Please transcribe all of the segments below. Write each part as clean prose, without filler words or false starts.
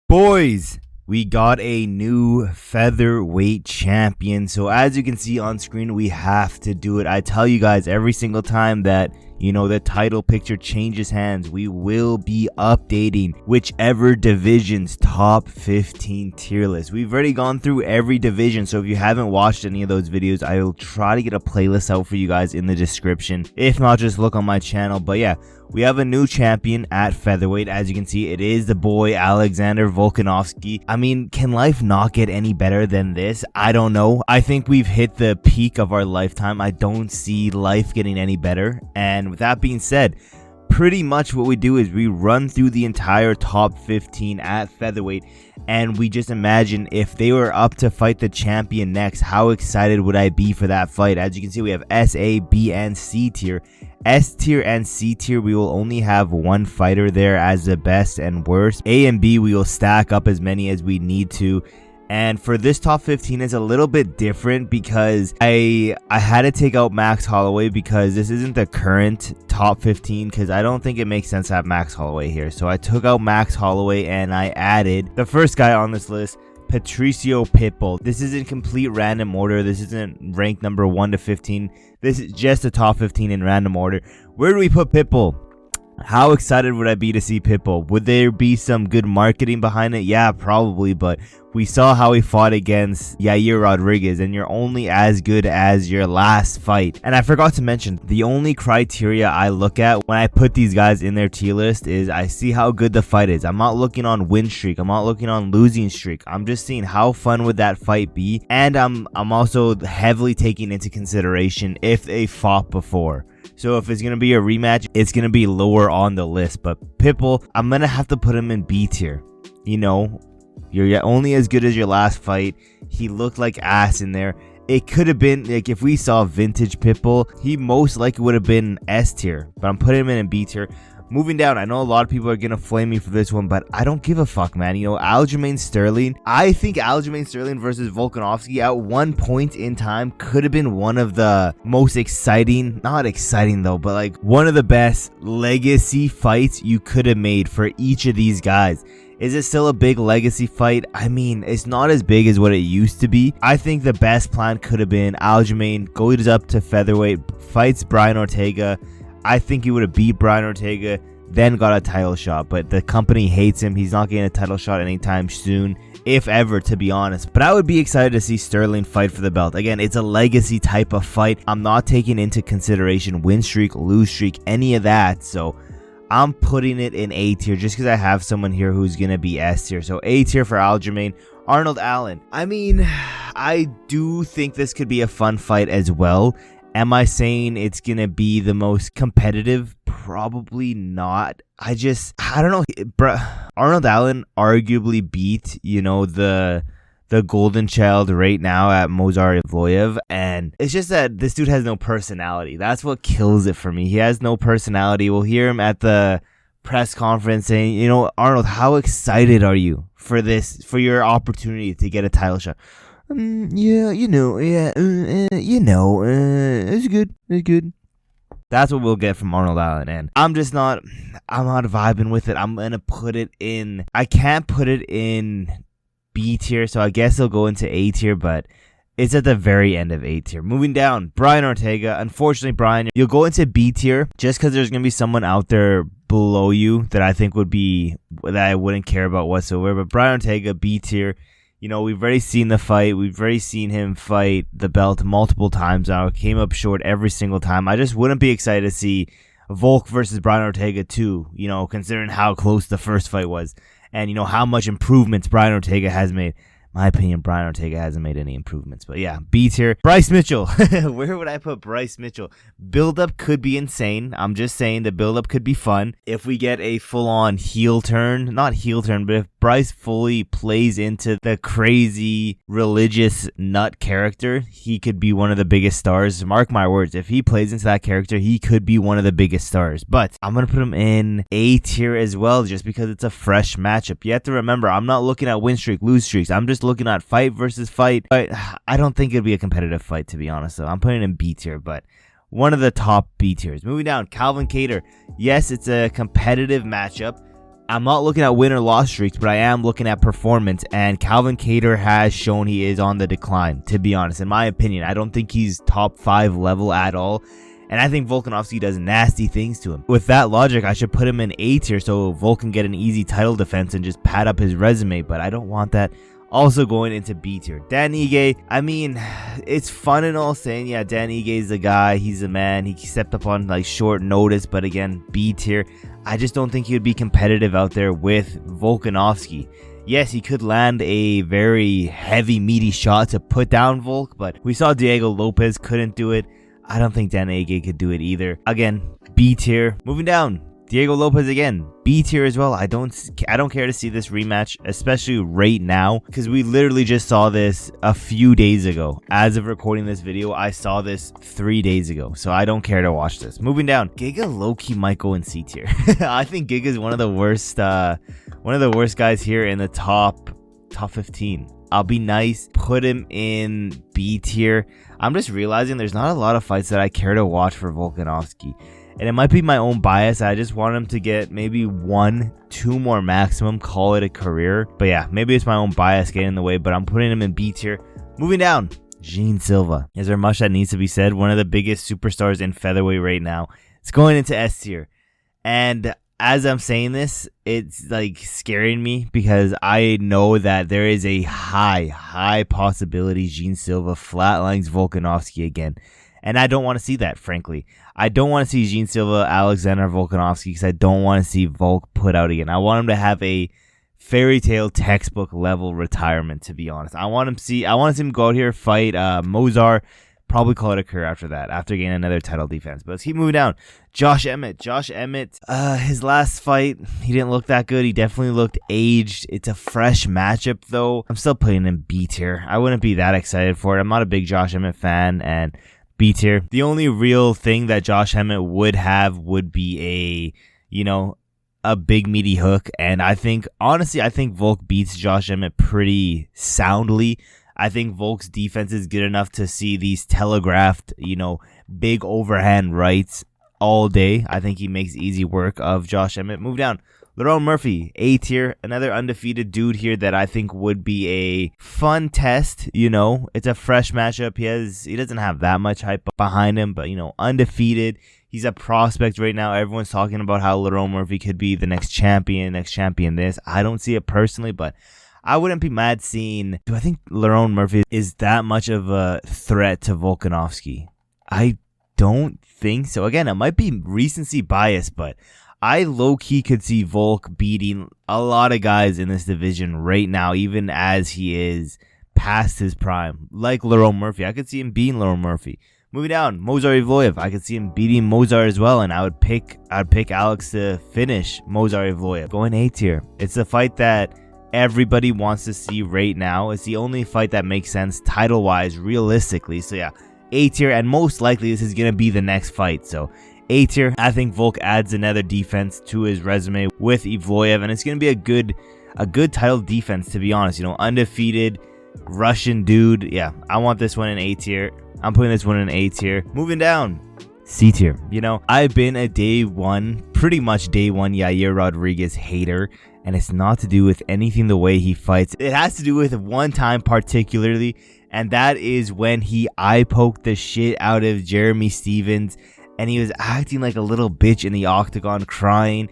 Boys, we got a new featherweight champion. So as you can see on screen, we have to do it. I tell you guys every single time that the title picture changes hands, we will be updating whichever division's top 15 tier list. We've already gone through every division, so if you haven't watched any of those videos, I will try to get a playlist out for you guys in the description. If not, just look on my channel. But yeah, we have a new champion at featherweight. As you can see, it is the boy Alexander Volkanovski. I mean, can life not get any better than this? I don't know. I think we've hit the peak of our lifetime. I don't see life getting any better. And with that being said, pretty much what we do is we run through the entire top 15 at featherweight, and we just imagine if they were up to fight the champion next, how excited would I be for that fight? As you can see, we have S, A, B, and C tier. S tier and C tier, we will only have one fighter there as the best and worst. A and B, we will stack up as many as we need to. And for this top 15, it's a little bit different because I had to take out Max Holloway because this isn't the current top 15, because I don't think it makes sense to have Max Holloway here. So I took out Max Holloway and I added the first guy on this list, Patricio Pitbull. This is in complete random order. This isn't ranked number 1 to 15. This is just the top 15 in random order. Where do we put Pitbull? How excited would I be to see Pitbull? Would there be some good marketing behind it? Yeah, probably, but we saw how he fought against Yair Rodriguez, and you're only as good as your last fight. And I forgot to mention, the only criteria I look at when I put these guys in their tier list is I see how good the fight is. I'm not looking on win streak. I'm not looking on losing streak. I'm just seeing how fun would that fight be, and I'm also heavily taking into consideration if they fought before. So if it's going to be a rematch, it's going to be lower on the list. But Pitbull, I'm going to have to put him in B tier. You're only as good as your last fight. He looked like ass in there. It could have been, like, if we saw vintage Pitbull, he most likely would have been S tier. But I'm putting him in B tier. Moving down, I know a lot of people are going to flame me for this one, but I don't give a fuck, man. Aljamain Sterling. I think Aljamain Sterling versus Volkanovski at one point in time could have been one of the most exciting, not exciting though, but like one of the best legacy fights you could have made for each of these guys. Is it still a big legacy fight? I mean, it's not as big as what it used to be. I think the best plan could have been Aljamain goes up to featherweight, fights Brian Ortega. I think he would have beat Brian Ortega, then got a title shot. But the company hates him. He's not getting a title shot anytime soon, if ever, to be honest. But I would be excited to see Sterling fight for the belt. Again, it's a legacy type of fight. I'm not taking into consideration win streak, lose streak, any of that. So I'm putting it in A tier just because I have someone here who's going to be S tier. So A tier for Aljamain. Arnold Allen. I mean, I do think this could be a fun fight as well. Am I saying it's going to be the most competitive? Probably not. I don't know. Arnold Allen arguably beat, the golden child right now at Movsar Evloev. And it's just that this dude has no personality. That's what kills it for me. He has no personality. We'll hear him at the press conference saying, Arnold, how excited are you for this, for your opportunity to get a title shot? It's good. That's what we'll get from Arnold Allen, and I'm not vibing with it. I'm gonna put it in, I can't put it in B tier, so I guess it'll go into A tier, but it's at the very end of A tier. Moving down, Brian Ortega. Unfortunately, Brian, you'll go into B tier just because there's gonna be someone out there below you that I think that I wouldn't care about whatsoever. But Brian Ortega, B tier. We've already seen the fight. We've already seen him fight the belt multiple times now. Came up short every single time. I just wouldn't be excited to see Volk versus Brian Ortega too, considering how close the first fight was. And, how much improvements Brian Ortega has made. My opinion, Brian Ortega hasn't made any improvements. But yeah, B tier. Bryce Mitchell. Where would I put Bryce Mitchell? Build-up could be insane. I'm just saying the build-up could be fun. If we get a full-on heel turn, not heel turn, but if Bryce fully plays into the crazy religious nut character, he could be one of the biggest stars. Mark my words, if he plays into that character, he could be one of the biggest stars. But I'm going to put him in A tier as well, just because it's a fresh matchup. You have to remember, I'm not looking at win streak, lose streaks. I'm just looking at fight versus fight. But I don't think it'd be a competitive fight, to be honest. So I'm putting it in B tier, but one of the top B tiers. Moving down, Calvin Kattar. Yes, it's a competitive matchup, I'm not looking at win or loss streaks, but I am looking at performance, and Calvin Kattar has shown he is on the decline, to be honest. In my opinion, I don't think he's top 5 level at all, and I think Volkanovski does nasty things to him. With that logic, I should put him in A tier so Volk can get an easy title defense and just pad up his resume, but I don't want that. Also going into B tier. Dan Ige, I mean, it's fun and all saying, yeah, Dan Ige is the guy, he's the man, he stepped up on like short notice, but again, B tier. I just don't think he would be competitive out there with Volkanovski. Yes, he could land a very heavy, meaty shot to put down Volk, but we saw Diego Lopez couldn't do it. I don't think Dan Ige could do it either. Again, B tier. Moving down. Diego Lopez again, B tier as well. I don't care to see this rematch, especially right now, because we literally just saw this a few days ago. As of recording this video, I saw this 3 days ago, so I don't care to watch this. Moving down, Giga low-key might go in C tier. I think Giga is one of the worst guys here in the top 15. I'll be nice, put him in B tier. I'm just realizing there's not a lot of fights that I care to watch for Volkanovski. And it might be my own bias. I just want him to get maybe 1-2 more maximum, call it a career. But yeah, maybe it's my own bias getting in the way, but I'm putting him in B tier. Moving down, Gene Silva. Is there much that needs to be said? One of the biggest superstars in featherweight right now. It's going into S tier. And as I'm saying this, it's like scaring me because I know that there is a high possibility Gene Silva flatlines Volkanovski again. And I don't want to see that, frankly. I don't want to see Gene Silva, Alexander Volkanovski, because I don't want to see Volk put out again. I want him to have a fairy tale textbook level retirement, to be honest. I want to see him go out here, fight Mozart, probably call it a career after that, after getting another title defense. But let's keep moving down. Josh Emmett, his last fight, he didn't look that good. He definitely looked aged. It's a fresh matchup, though. I'm still putting him in B tier. I wouldn't be that excited for it. I'm not a big Josh Emmett fan, and B tier. The only real thing that Josh Emmett would have would be a big meaty hook. And I think Volk beats Josh Emmett pretty soundly. I think Volk's defense is good enough to see these telegraphed, big overhand rights all day. I think he makes easy work of Josh Emmett. Move down. Lerone Murphy, A tier, another undefeated dude here that I think would be a fun test. It's a fresh matchup. He doesn't have that much hype behind him, but undefeated. He's a prospect right now. Everyone's talking about how Lerone Murphy could be the next champion this. I don't see it personally, but I wouldn't be mad seeing. Do I think Lerone Murphy is that much of a threat to Volkanovski? I don't think so. Again, it might be recency bias, but I low-key could see Volk beating a lot of guys in this division right now, even as he is past his prime. Like Lerone Murphy. I could see him beating Lerone Murphy. Moving down, Mozart Evloev. I could see him beating Mozart as well, and I'd pick Alex to finish Mozart Evloev. Going A tier. It's a fight that everybody wants to see right now. It's the only fight that makes sense title-wise, realistically. So yeah, A tier, and most likely this is going to be the next fight. So A tier. I think Volk adds another defense to his resume with Evloev, and it's going to be a good title defense, to be honest. Undefeated Russian dude. Yeah, I want this one in A tier. I'm putting this one in A tier. Moving down, C tier. I've been a pretty much day one Yair Rodriguez hater, and it's not to do with anything the way he fights. It has to do with one time particularly, and that is when he eye-poked the shit out of Jeremy Stevens, and he was acting like a little bitch in the octagon, crying.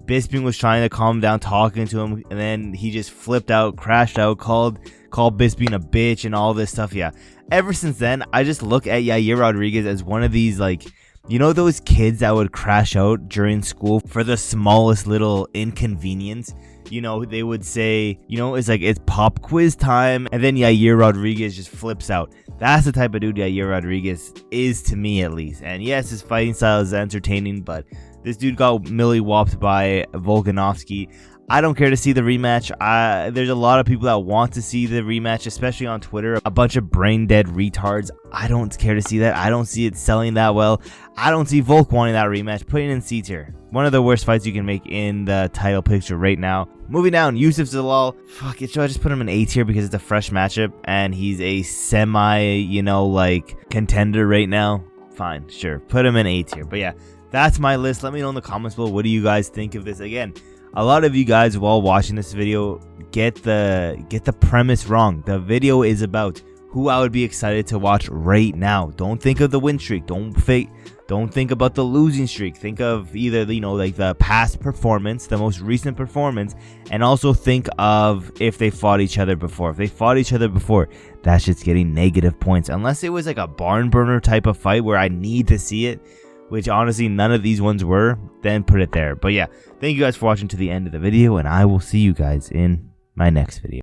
Bisping was trying to calm him down, talking to him, and then he just flipped out, crashed out, called Bisping a bitch and all this stuff. Yeah, ever since then, I just look at Yair Rodriguez as one of these, those kids that would crash out during school for the smallest little inconvenience. They would say, it's pop quiz time, and then Yair Rodriguez just flips out. That's the type of dude Yair Rodriguez is, to me at least. And yes, his fighting style is entertaining, but this dude got milli-whopped by Volkanovski. I don't care to see the rematch. There's a lot of people that want to see the rematch, especially on Twitter. A bunch of brain-dead retards. I don't care to see that. I don't see it selling that well. I don't see Volk wanting that rematch. Putting in C tier. One of the worst fights you can make in the title picture right now. Moving down, Yusuf Zalal. Fuck it, should I just put him in A tier because it's a fresh matchup and he's a semi, contender right now? Fine, sure. Put him in A tier. But yeah, that's my list. Let me know in the comments below. What do you guys think of this? Again, a lot of you guys while watching this video get the premise wrong. The video is about who I would be excited to watch right now. Don't think of the win streak. Don't think about the losing streak. Think of either, like the past performance, the most recent performance, and also think of if they fought each other before. If they fought each other before, that shit's getting negative points. Unless it was like a barn burner type of fight where I need to see it, which honestly none of these ones were, then put it there. But yeah, thank you guys for watching to the end of the video, and I will see you guys in my next video.